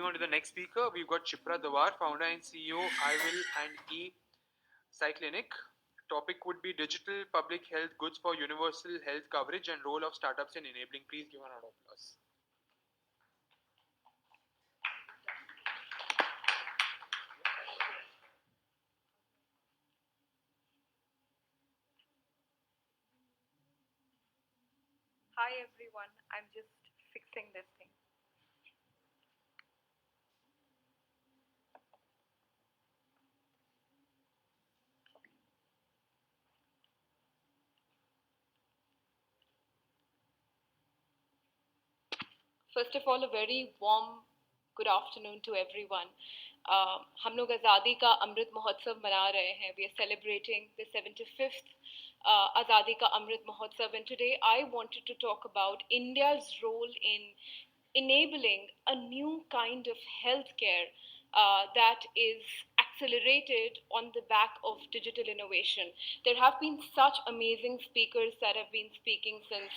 on to the next speaker, we've got Shipra Dawar, founder and CEO, I Will and Cyclinic. Topic would be digital public health goods for universal health coverage and role of startups in enabling. Please give an round of applause. Hi everyone, I'm just fixing this thing. First of all, a very warm good afternoon to everyone. हम लोग आज़ादी का अमृत महोत्सव मना रहे हैं. We are celebrating the 75th आज़ादी का Amrit Mahotsav, and today I wanted to talk about India's role in enabling a new kind of healthcare that is accelerated on the back of digital innovation. There have been such amazing speakers that have been speaking since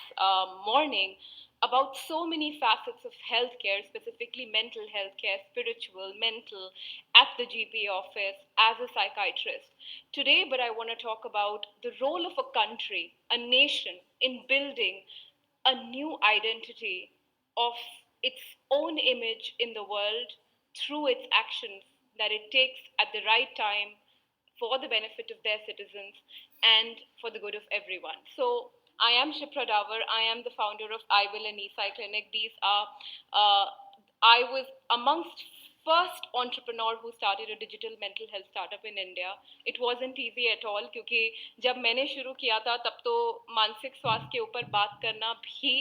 morning about so many facets of healthcare, specifically mental health care, spiritual, mental, at the GP office, as a psychiatrist. Today, but I want to talk about the role of a country, a nation, in building a new identity of its own image in the world through its actions that it takes at the right time for the benefit of their citizens and for the good of everyone. So I am Shipra Dawar. I am the founder of I Will and Clinic. These are, I was amongst first entrepreneur who started a digital mental health startup in India. It wasn't easy at all क्योंकि जब मैंने शुरू किया था तब तो मानसिक स्वास्थ्य के ऊपर बात करना भी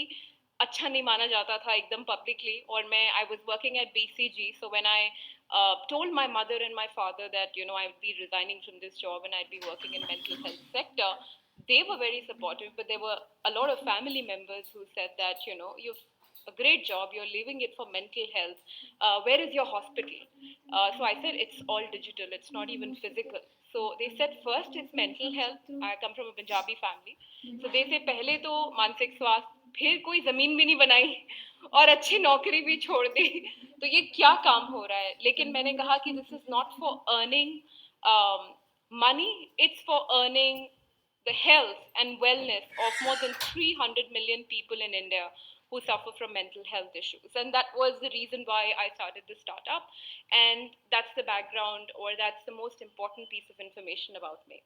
अच्छा नहीं माना जाता था एकदम publicly. और मैं I was working at BCG, so when I told my mother and my father that I would be resigning from this job and I'd be working in mental health sector, they were very supportive, but there were a lot of family members who said that you've a great job, you're leaving it for mental health. Where is your hospital? So I said, it's all digital, it's not even physical. So they said, first it's mental health. I come from a Punjabi family. So they say, पहले तो मानसिक स्वास्थ्य, फिर कोई जमीन भी नहीं बनाई और अच्छी नौकरी भी छोड़ दी. तो ये क्या काम हो रहा है? लेकिन मैंने कहा कि this is not for earning money, it's for earning the health and wellness of more than 300 million people in India who suffer from mental health issues. And that was the reason why I started this startup. And that's the background, or that's the most important piece of information about me.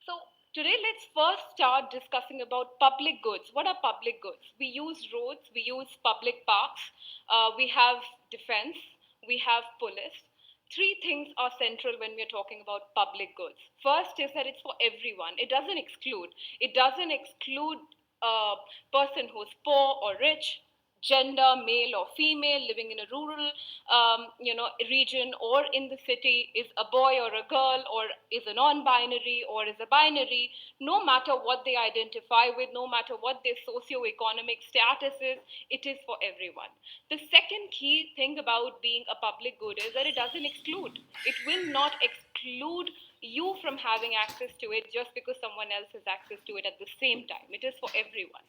So today, let's first start discussing about public goods. What are public goods? We use roads, we use public parks, we have defense, we have police. Three things are central when we're talking about public goods. First is that it's for everyone. It doesn't exclude. It doesn't exclude a person who's poor or rich, gender, male or female, living in a rural, region or in the city, is a boy or a girl, or is a non-binary or is a binary. No matter what they identify with, no matter what their socio-economic status is, it is for everyone. The second key thing about being a public good is that it doesn't exclude. It will not exclude you from having access to it just because someone else has access to it at the same time. It is for everyone.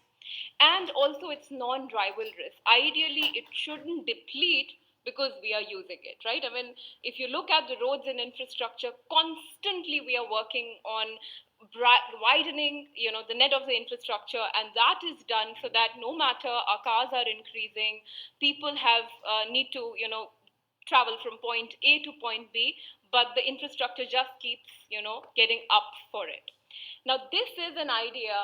And also, it's non-rivalrous. Ideally, it shouldn't deplete because we are using it, right? I mean, if you look at the roads and infrastructure, constantly we are working on widening, the net of the infrastructure, and that is done so that no matter our cars are increasing, people have need to, travel from point A to point B, but the infrastructure just keeps, getting up for it. Now, this is an idea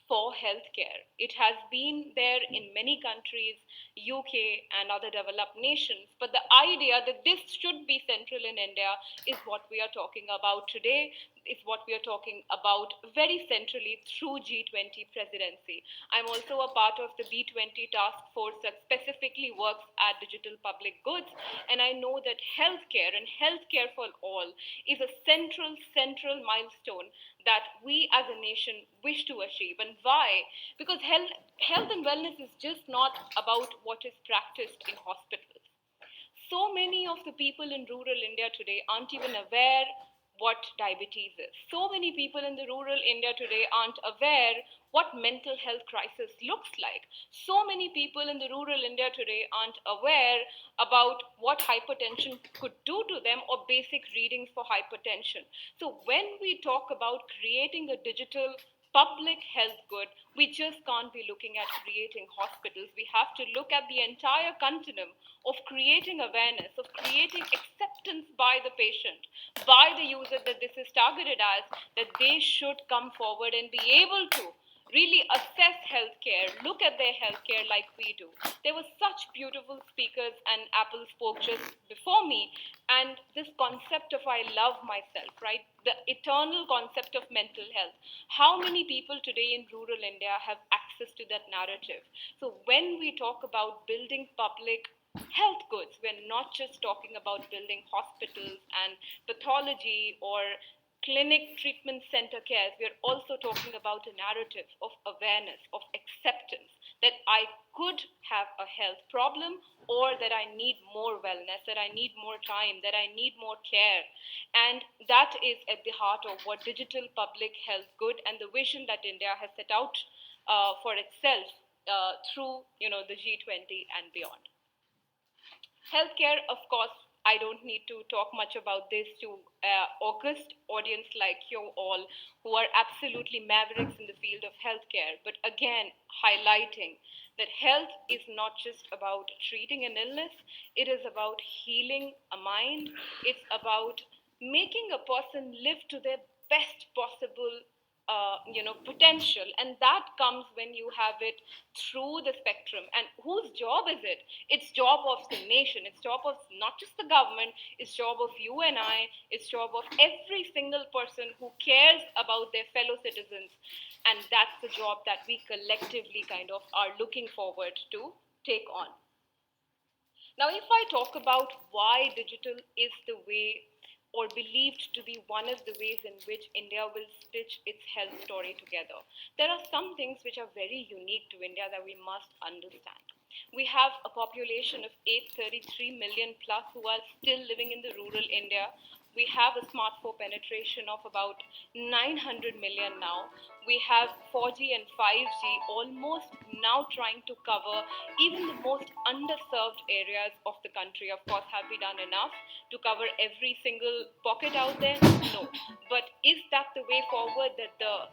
for healthcare. It has been there in many countries, UK and other developed nations, but the idea that this should be central in India is what we are talking about today, is what we are talking about very centrally through G20 presidency. I'm also a part of the B20 task force that specifically works at digital public goods, and I know that healthcare and healthcare for all is a central milestone that we as a nation wish to achieve. And why? Because health and wellness is just not about what is practiced in hospitals. So many of the people in rural India today aren't even aware what diabetes is. So many people in the rural India today aren't aware what mental health crisis looks like. So many people in the rural India today aren't aware about what hypertension could do to them or basic readings for hypertension. So when we talk about creating a digital public health good, we just can't be looking at creating hospitals. We have to look at the entire continuum of creating awareness, of creating acceptance by the patient, by the user that this is targeted as, that they should come forward and be able to really assess healthcare, look at their healthcare like we do. There were such beautiful speakers, and Apple spoke just before me. And this concept of I love myself, right? The eternal concept of mental health. How many people today in rural India have access to that narrative? So when we talk about building public health goods, we're not just talking about building hospitals and pathology or clinic treatment center cares. We're also talking about a narrative of awareness, of acceptance that I could have a health problem, or that I need more wellness, that I need more time, that I need more care. And that is at the heart of what digital public health good and the vision that India has set out for itself through the G20 and beyond. Healthcare, of course, I don't need to talk much about this to August audience like you all who are absolutely mavericks in the field of healthcare. But again, highlighting that health is not just about treating an illness, it is about healing a mind, it's about making a person live to their best possible potential, and that comes when you have it through the spectrum. And whose job is it? It's job of the nation, it's job of not just the government, it's job of you and I, it's job of every single person who cares about their fellow citizens. And that's the job that we collectively kind of are looking forward to take on. Now, if I talk about why digital is the way, or believed to be one of the ways in which India will stitch its health story together, there are some things which are very unique to India that we must understand. We have a population of 833 million plus who are still living in the rural India. We have a smartphone penetration of about 900 million now. We have 4G and 5G almost now trying to cover even the most underserved areas of the country. Of course, have we done enough to cover every single pocket out there? No. But is that the way forward that the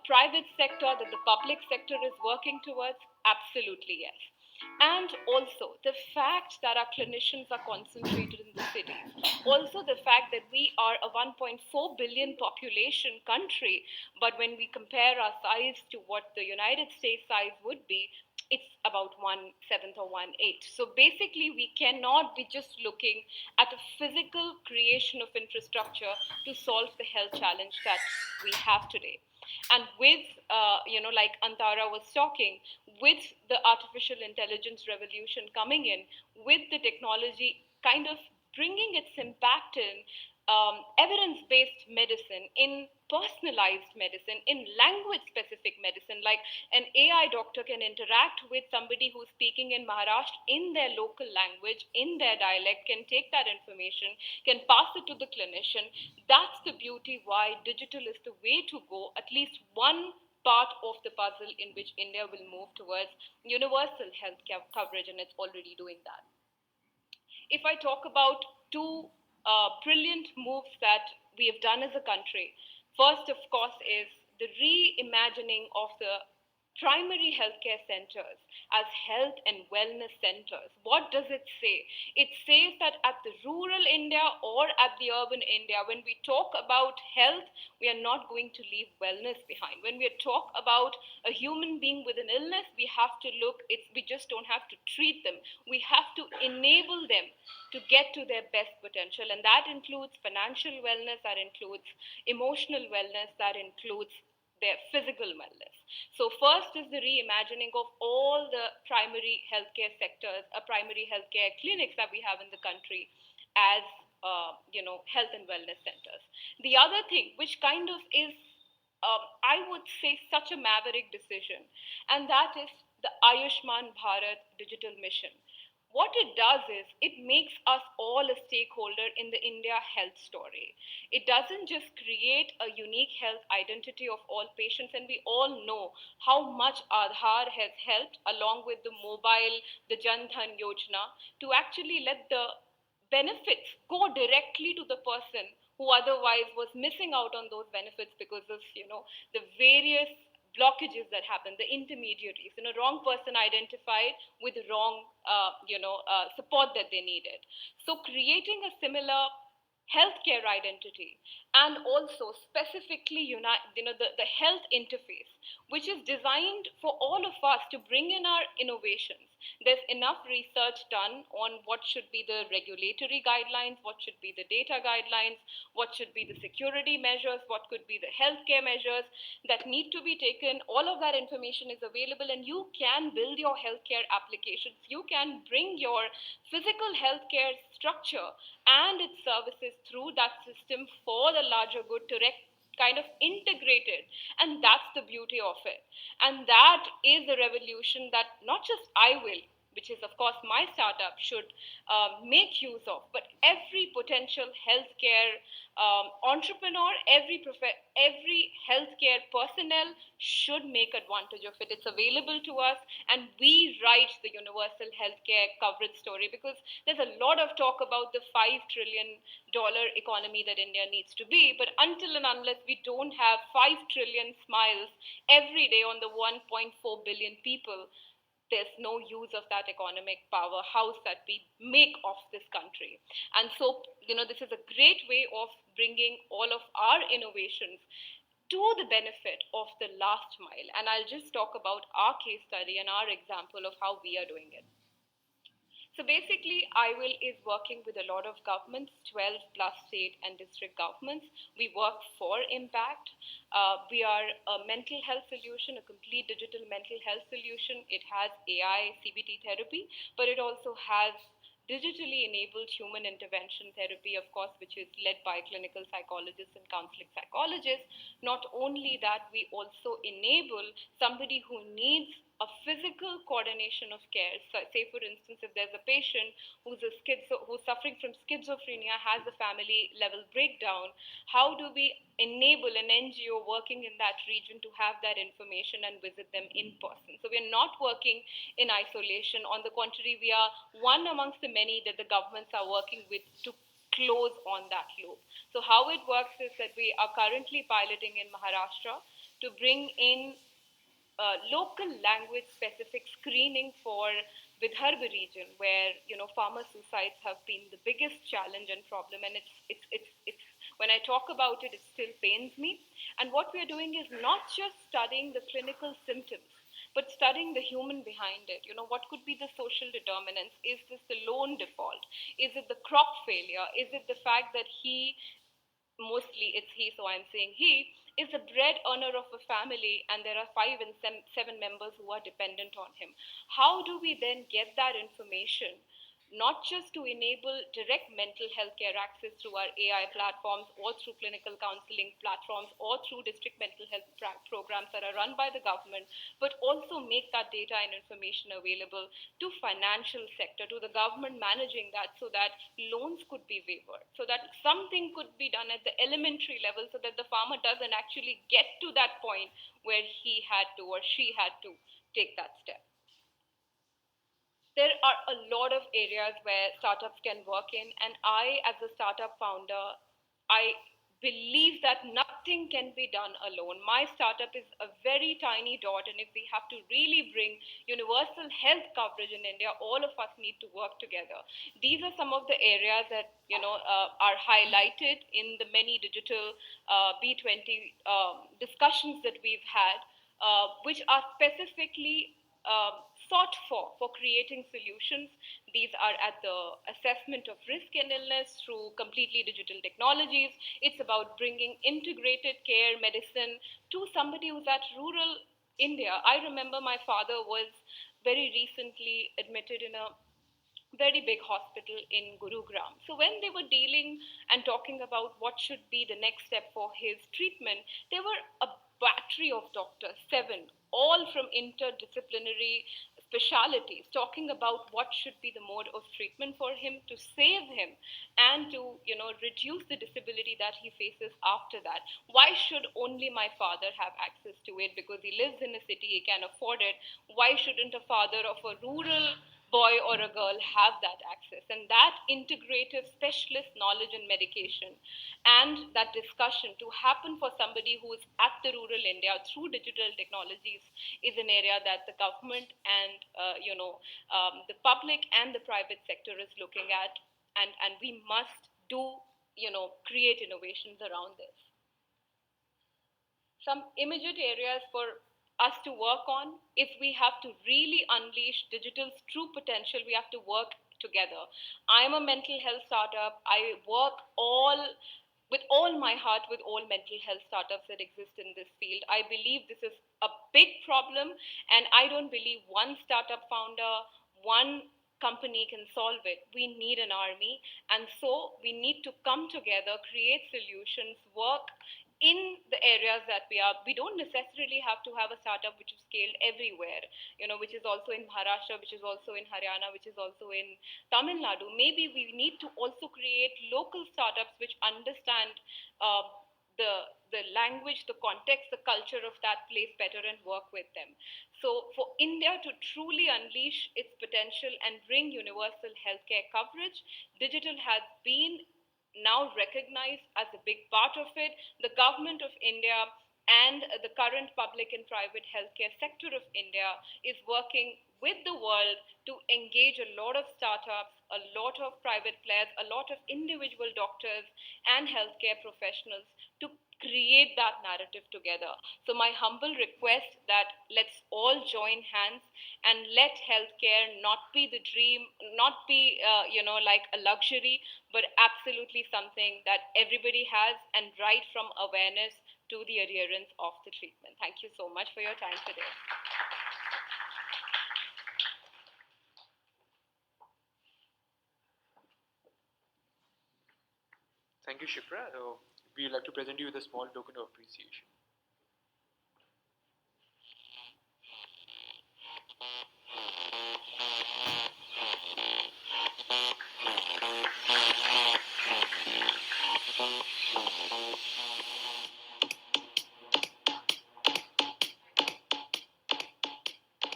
private sector, that the public sector is working towards? Absolutely, yes. And also the fact that our clinicians are concentrated in the cities, also the fact that we are a 1.4 billion population country, but when we compare our size to what the United States size would be, it's about 1/7 or 1/8. So basically, we cannot be just looking at a physical creation of infrastructure to solve the health challenge that we have today. And with, like Antara was talking, with the artificial intelligence revolution coming in, with the technology kind of bringing its impact in evidence based medicine, in personalized medicine, in language specific medicine, like an AI doctor can interact with somebody who's speaking in Maharashtra in their local language, in their dialect, can take that information, can pass it to the clinician. That's the beauty why digital is the way to go, at least one part of the puzzle in which India will move towards universal health coverage, and it's already doing that. If I talk about two brilliant moves that we have done as a country, first, of course, is the reimagining of the primary healthcare centers as health and wellness centers. What does it say? It says that at the rural India or at the urban India, when we talk about health, we are not going to leave wellness behind. When we talk about a human being with an illness, we have to look, we just don't have to treat them. We have to enable them to get to their best potential. And that includes financial wellness, that includes emotional wellness, that includes their physical wellness. So first is the reimagining of all the primary healthcare sectors, primary healthcare clinics that we have in the country as health and wellness centers. The other thing, which kind of is, I would say, such a maverick decision, and that is the Ayushman Bharat digital mission. what it does is it makes us all a stakeholder in the India health story. It doesn't just create a unique health identity of all patients, and we all know how much Aadhaar has helped, along with the mobile, the Jan Dhan Yojana, to actually let the benefits go directly to the person who otherwise was missing out on those benefits because of the various blockages that happen, the intermediaries, wrong person identified with wrong support that they needed. So creating a similar healthcare identity, and also specifically the health interface, which is designed for all of us to bring in our innovations. There's enough research done on what should be the regulatory guidelines, what should be the data guidelines, what should be the security measures, what could be the healthcare measures that need to be taken. All of that information is available, and you can build your healthcare applications. You can bring your physical healthcare structure and its services through that system for the larger good to kind of integrate it. And that's the beauty of it. And that is the revolution that not just I will, which is of course my startup, should make use of, but every potential healthcare entrepreneur, every healthcare personnel should make advantage of it. It's available to us, and we write the universal healthcare coverage story, because there's a lot of talk about the $5 trillion economy that India needs to be, but until and unless we don't have 5 trillion smiles every day on the 1.4 billion people, there's no use of that economic powerhouse that we make of this country. And so, this is a great way of bringing all of our innovations to the benefit of the last mile. And I'll just talk about our case study and our example of how we are doing it. So basically, IWIL is working with a lot of governments, 12 plus state and district governments. We work for impact. We are a mental health solution, a complete digital mental health solution. It has AI CBT therapy, but it also has digitally enabled human intervention therapy, of course, which is led by clinical psychologists and counseling psychologists. Not only that, we also enable somebody who needs a physical coordination of care. So, say for instance, if there's a patient who's suffering from schizophrenia, has a family level breakdown, how do we enable an NGO working in that region to have that information and visit them in person? So we're not working in isolation. On the contrary, we are one amongst the many that the governments are working with to close on that loop. So how it works is that we are currently piloting in Maharashtra to bring in local language specific screening for Vidarbha region, where farmer suicides have been the biggest challenge and problem. And it's when I talk about it, it still pains me. And what we are doing is not just studying the clinical symptoms, but studying the human behind it. What could be the social determinants? Is this the loan default? Is it the crop failure? Is it the fact that mostly it's he, so I'm saying he, is the bread earner of a family, and there are 5 and 7 members who are dependent on him? How do we then get that information, not just to enable direct mental health care access through our AI platforms or through clinical counseling platforms or through district mental health programs that are run by the government, but also make that data and information available to financial sector, to the government managing that, so that loans could be waived, so that something could be done at the elementary level, so that the farmer doesn't actually get to that point where he had to or she had to take that step. There are a lot of areas where startups can work in, and I, as a startup founder, I believe that nothing can be done alone. My startup is a very tiny dot, and if we have to really bring universal health coverage in India, all of us need to work together. These are some of the areas that are highlighted in the many digital B20 discussions that we've had, which are specifically sought for creating solutions. These are at the assessment of risk and illness through completely digital technologies. It's about bringing integrated care medicine to somebody who's at rural India. I remember my father was very recently admitted in a very big hospital in Gurugram. So when they were dealing and talking about what should be the next step for his treatment, there were a battery of doctors, 7, all from interdisciplinary specialities, talking about what should be the mode of treatment for him to save him and to, reduce the disability that he faces after that. Why should only my father have access to it because he lives in a city, he can afford it? Why shouldn't a father of a rural boy or a girl have that access? And that integrative specialist knowledge and medication and that discussion to happen for somebody who is at the rural India through digital technologies is an area that the government and the public and the private sector is looking at, and we must do, create innovations around this. Some immediate areas for us to work on. If we have to really unleash digital's true potential, we have to work together. I am a mental health startup. I work with all my heart with all mental health startups that exist in this field. I believe this is a big problem, and I don't believe one startup founder, one company can solve it. We need an army, and so we need to come together, create solutions, work in the areas that we don't necessarily have to have a startup which is scaled everywhere, which is also in Maharashtra, which is also in Haryana, which is also in Tamil Nadu. Maybe we need to also create local startups which understand uh, the the language, the context, the culture of that place better and work with them. So for India to truly unleash its potential and bring universal healthcare coverage, digital has been now recognized as a big part of it. The government of India and the current public and private healthcare sector of India is working with the world to engage a lot of startups, a lot of private players, a lot of individual doctors and healthcare professionals to create that narrative together. So my humble request that let's all join hands and let healthcare not be the dream, not be like a luxury, but absolutely something that everybody has, and right from awareness to the adherence of the treatment. Thank you so much for your time today. Thank you, Shipra. We would like to present you with a small token of appreciation.